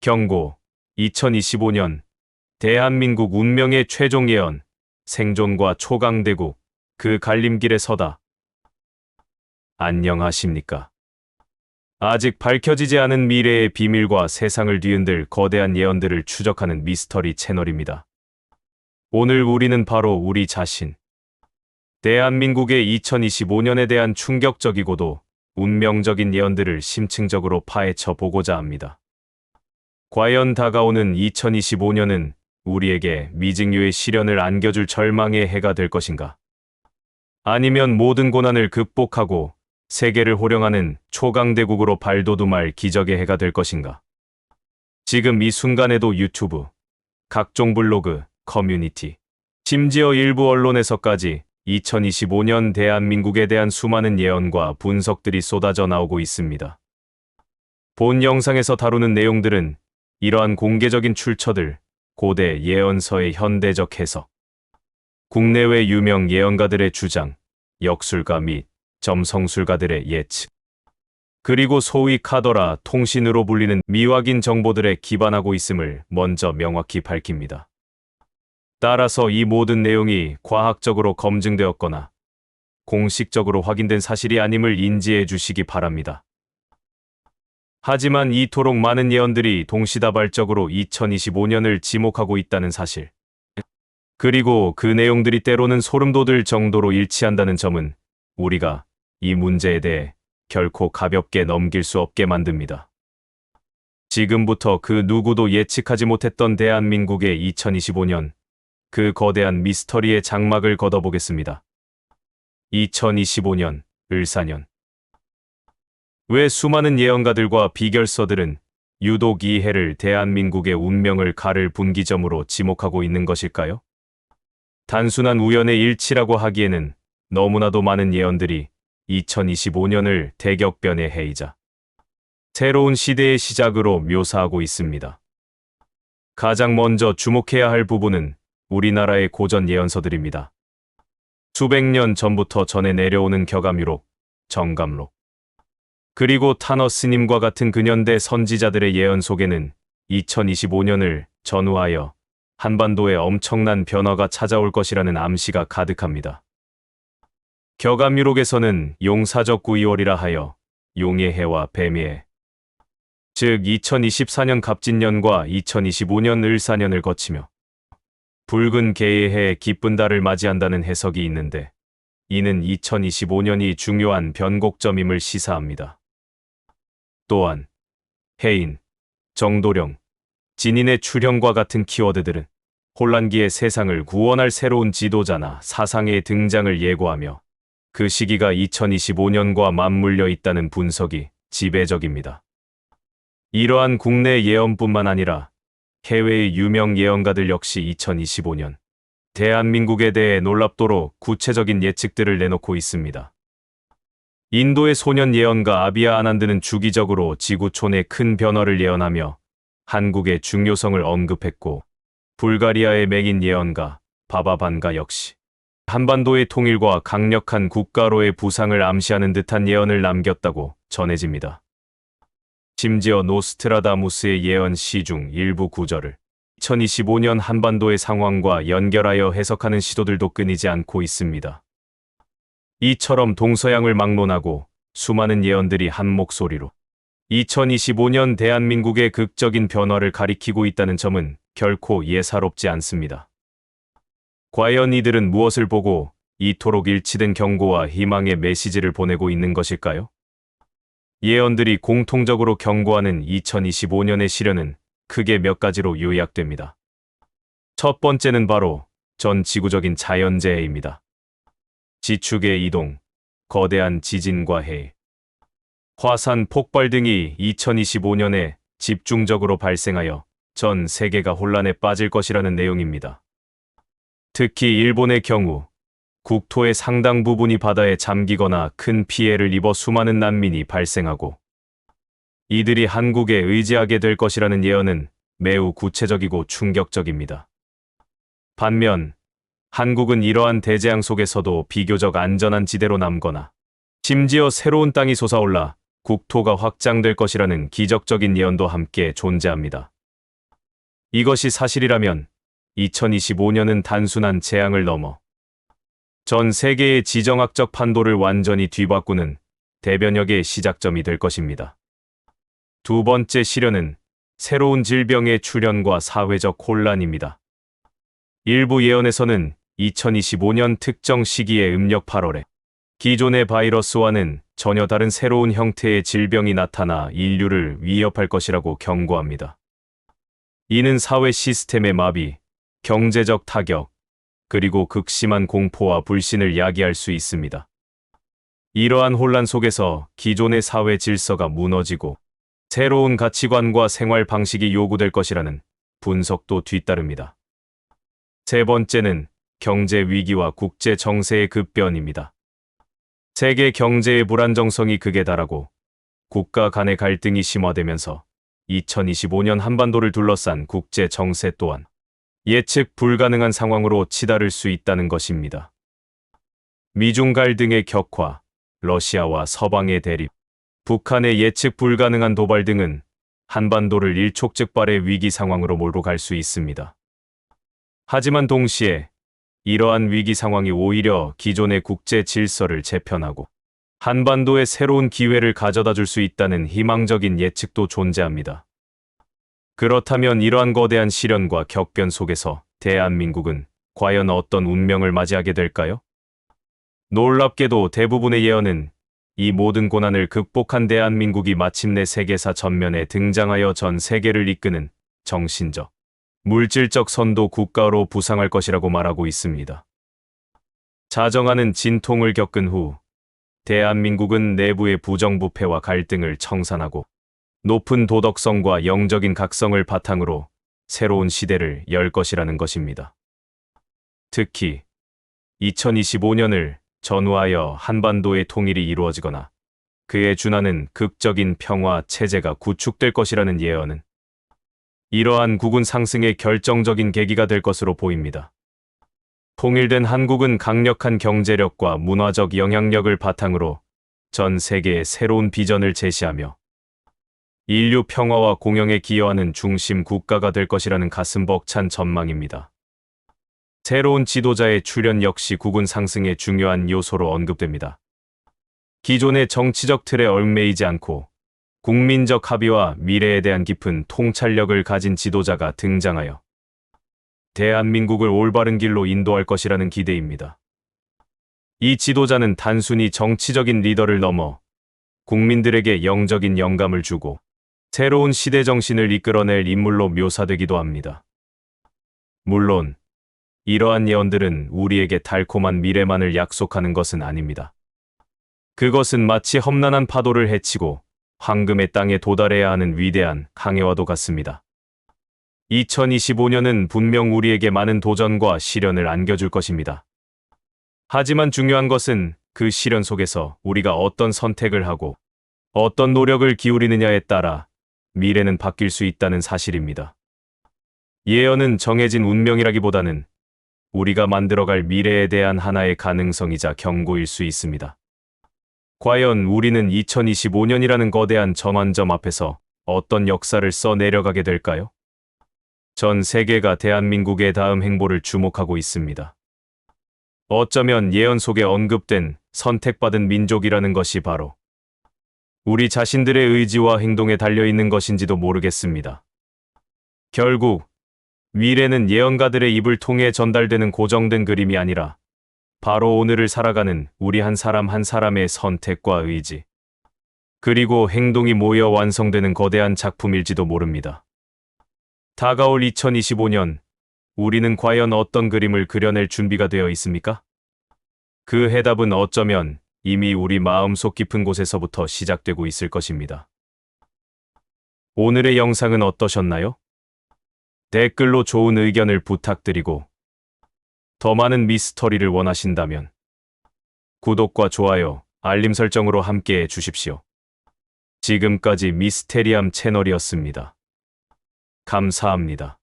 경고. 2025년 대한민국 운명의 최종 예언. 생존과 초강대국. 그 갈림길에 서다. 안녕하십니까. 아직 밝혀지지 않은 미래의 비밀과 세상을 뒤흔들 거대한 예언들을 추적하는 미스터리 채널입니다. 오늘 우리는 바로 우리 자신, 대한민국의 2025년에 대한 충격적이고도 운명적인 예언들을 심층적으로 파헤쳐 보고자 합니다. 과연 다가오는 2025년은 우리에게 미증유의 시련을 안겨줄 절망의 해가 될 것인가? 아니면 모든 고난을 극복하고 세계를 호령하는 초강대국으로 발돋움할 기적의 해가 될 것인가? 지금 이 순간에도 유튜브, 각종 블로그, 커뮤니티, 심지어 일부 언론에서까지 2025년 대한민국에 대한 수많은 예언과 분석들이 쏟아져 나오고 있습니다. 본 영상에서 다루는 내용들은 이러한 공개적인 출처들, 고대 예언서의 현대적 해석, 국내외 유명 예언가들의 주장, 역술가 및 점성술가들의 예측, 그리고 소위 카더라 통신으로 불리는 미확인 정보들에 기반하고 있음을 먼저 명확히 밝힙니다. 따라서 이 모든 내용이 과학적으로 검증되었거나 공식적으로 확인된 사실이 아님을 인지해 주시기 바랍니다. 하지만 이토록 많은 예언들이 동시다발적으로 2025년을 지목하고 있다는 사실, 그리고 그 내용들이 때로는 소름 돋을 정도로 일치한다는 점은 우리가 이 문제에 대해 결코 가볍게 넘길 수 없게 만듭니다. 지금부터 그 누구도 예측하지 못했던 대한민국의 2025년, 그 거대한 미스터리의 장막을 걷어보겠습니다. 2025년, 을사년. 왜 수많은 예언가들과 비결서들은 유독 이 해를 대한민국의 운명을 가를 분기점으로 지목하고 있는 것일까요? 단순한 우연의 일치라고 하기에는 너무나도 많은 예언들이 2025년을 대격변의 해이자 새로운 시대의 시작으로 묘사하고 있습니다. 가장 먼저 주목해야 할 부분은 우리나라의 고전 예언서들입니다. 수백 년 전부터 전해 내려오는 격암유록, 정감록, 그리고 타너 스님과 같은 근현대 선지자들의 예언 속에는 2025년을 전후하여 한반도에 엄청난 변화가 찾아올 것이라는 암시가 가득합니다. 격암유록에서는 용사적 구이월이라 하여 용의 해와 뱀의 해, 즉 2024년 갑진년과 2025년 을사년을 거치며 붉은 개의 해에 기쁜 달을 맞이한다는 해석이 있는데, 이는 2025년이 중요한 변곡점임을 시사합니다. 또한 해인, 정도령, 진인의 출현과 같은 키워드들은 혼란기의 세상을 구원할 새로운 지도자나 사상의 등장을 예고하며 그 시기가 2025년과 맞물려 있다는 분석이 지배적입니다. 이러한 국내 예언뿐만 아니라 해외의 유명 예언가들 역시 2025년 대한민국에 대해 놀랍도록 구체적인 예측들을 내놓고 있습니다. 인도의 소년 예언가 아비아 아난드는 주기적으로 지구촌의 큰 변화를 예언하며 한국의 중요성을 언급했고, 불가리아의 맹인 예언가 바바반가 역시 한반도의 통일과 강력한 국가로의 부상을 암시하는 듯한 예언을 남겼다고 전해집니다. 심지어 노스트라다무스의 예언 시 중 일부 구절을 2025년 한반도의 상황과 연결하여 해석하는 시도들도 끊이지 않고 있습니다. 이처럼 동서양을 막론하고 수많은 예언들이 한 목소리로 2025년 대한민국의 극적인 변화를 가리키고 있다는 점은 결코 예사롭지 않습니다. 과연 이들은 무엇을 보고 이토록 일치된 경고와 희망의 메시지를 보내고 있는 것일까요? 예언들이 공통적으로 경고하는 2025년의 시련은 크게 몇 가지로 요약됩니다. 첫 번째는 바로 전 지구적인 자연재해입니다. 지축의 이동, 거대한 지진과 해일, 화산 폭발 등이 2025년에 집중적으로 발생하여 전 세계가 혼란에 빠질 것이라는 내용입니다. 특히 일본의 경우 국토의 상당 부분이 바다에 잠기거나 큰 피해를 입어 수많은 난민이 발생하고 이들이 한국에 의지하게 될 것이라는 예언은 매우 구체적이고 충격적입니다. 반면 한국은 이러한 대재앙 속에서도 비교적 안전한 지대로 남거나 심지어 새로운 땅이 솟아올라 국토가 확장될 것이라는 기적적인 예언도 함께 존재합니다. 이것이 사실이라면 2025년은 단순한 재앙을 넘어 전 세계의 지정학적 판도를 완전히 뒤바꾸는 대변혁의 시작점이 될 것입니다. 두 번째 시련은 새로운 질병의 출현과 사회적 혼란입니다. 일부 예언에서는 2025년 특정 시기의 음력 8월에 기존의 바이러스와는 전혀 다른 새로운 형태의 질병이 나타나 인류를 위협할 것이라고 경고합니다. 이는 사회 시스템의 마비, 경제적 타격, 그리고 극심한 공포와 불신을 야기할 수 있습니다. 이러한 혼란 속에서 기존의 사회 질서가 무너지고 새로운 가치관과 생활 방식이 요구될 것이라는 분석도 뒤따릅니다. 세 번째는 경제 위기와 국제 정세의 급변입니다. 세계 경제의 불안정성이 극에 달하고 국가 간의 갈등이 심화되면서 2025년 한반도를 둘러싼 국제 정세 또한 예측 불가능한 상황으로 치달을 수 있다는 것입니다. 미중 갈등의 격화, 러시아와 서방의 대립, 북한의 예측 불가능한 도발 등은 한반도를 일촉즉발의 위기 상황으로 몰고 갈 수 있습니다. 하지만 동시에 이러한 위기 상황이 오히려 기존의 국제 질서를 재편하고 한반도에 새로운 기회를 가져다 줄 수 있다는 희망적인 예측도 존재합니다. 그렇다면 이러한 거대한 시련과 격변 속에서 대한민국은 과연 어떤 운명을 맞이하게 될까요? 놀랍게도 대부분의 예언은 이 모든 고난을 극복한 대한민국이 마침내 세계사 전면에 등장하여 전 세계를 이끄는 정신적, 물질적 선도 국가로 부상할 것이라고 말하고 있습니다. 자정하는 진통을 겪은 후 대한민국은 내부의 부정부패와 갈등을 청산하고 높은 도덕성과 영적인 각성을 바탕으로 새로운 시대를 열 것이라는 것입니다. 특히 2025년을 전후하여 한반도의 통일이 이루어지거나 그에 준하는 극적인 평화 체제가 구축될 것이라는 예언은 이러한 국운 상승의 결정적인 계기가 될 것으로 보입니다. 통일된 한국은 강력한 경제력과 문화적 영향력을 바탕으로 전 세계에 새로운 비전을 제시하며 인류 평화와 공영에 기여하는 중심 국가가 될 것이라는 가슴 벅찬 전망입니다. 새로운 지도자의 출현 역시 국운 상승의 중요한 요소로 언급됩니다. 기존의 정치적 틀에 얽매이지 않고 국민적 합의와 미래에 대한 깊은 통찰력을 가진 지도자가 등장하여 대한민국을 올바른 길로 인도할 것이라는 기대입니다. 이 지도자는 단순히 정치적인 리더를 넘어 국민들에게 영적인 영감을 주고 새로운 시대 정신을 이끌어낼 인물로 묘사되기도 합니다. 물론 이러한 예언들은 우리에게 달콤한 미래만을 약속하는 것은 아닙니다. 그것은 마치 험난한 파도를 헤치고 황금의 땅에 도달해야 하는 위대한 항해와도 같습니다. 2025년은 분명 우리에게 많은 도전과 시련을 안겨줄 것입니다. 하지만 중요한 것은 그 시련 속에서 우리가 어떤 선택을 하고 어떤 노력을 기울이느냐에 따라 미래는 바뀔 수 있다는 사실입니다. 예언은 정해진 운명이라기보다는 우리가 만들어갈 미래에 대한 하나의 가능성이자 경고일 수 있습니다. 과연 우리는 2025년이라는 거대한 전환점 앞에서 어떤 역사를 써 내려가게 될까요? 전 세계가 대한민국의 다음 행보를 주목하고 있습니다. 어쩌면 예언 속에 언급된 선택받은 민족이라는 것이 바로 우리 자신들의 의지와 행동에 달려있는 것인지도 모르겠습니다. 결국 미래는 예언가들의 입을 통해 전달되는 고정된 그림이 아니라 바로 오늘을 살아가는 우리 한 사람 한 사람의 선택과 의지, 그리고 행동이 모여 완성되는 거대한 작품일지도 모릅니다. 다가올 2025년, 우리는 과연 어떤 그림을 그려낼 준비가 되어 있습니까? 그 해답은 어쩌면 이미 우리 마음속 깊은 곳에서부터 시작되고 있을 것입니다. 오늘의 영상은 어떠셨나요? 댓글로 좋은 의견을 부탁드리고 더 많은 미스터리를 원하신다면 구독과 좋아요, 알림 설정으로 함께해 주십시오. 지금까지 미스테리함 채널이었습니다. 감사합니다.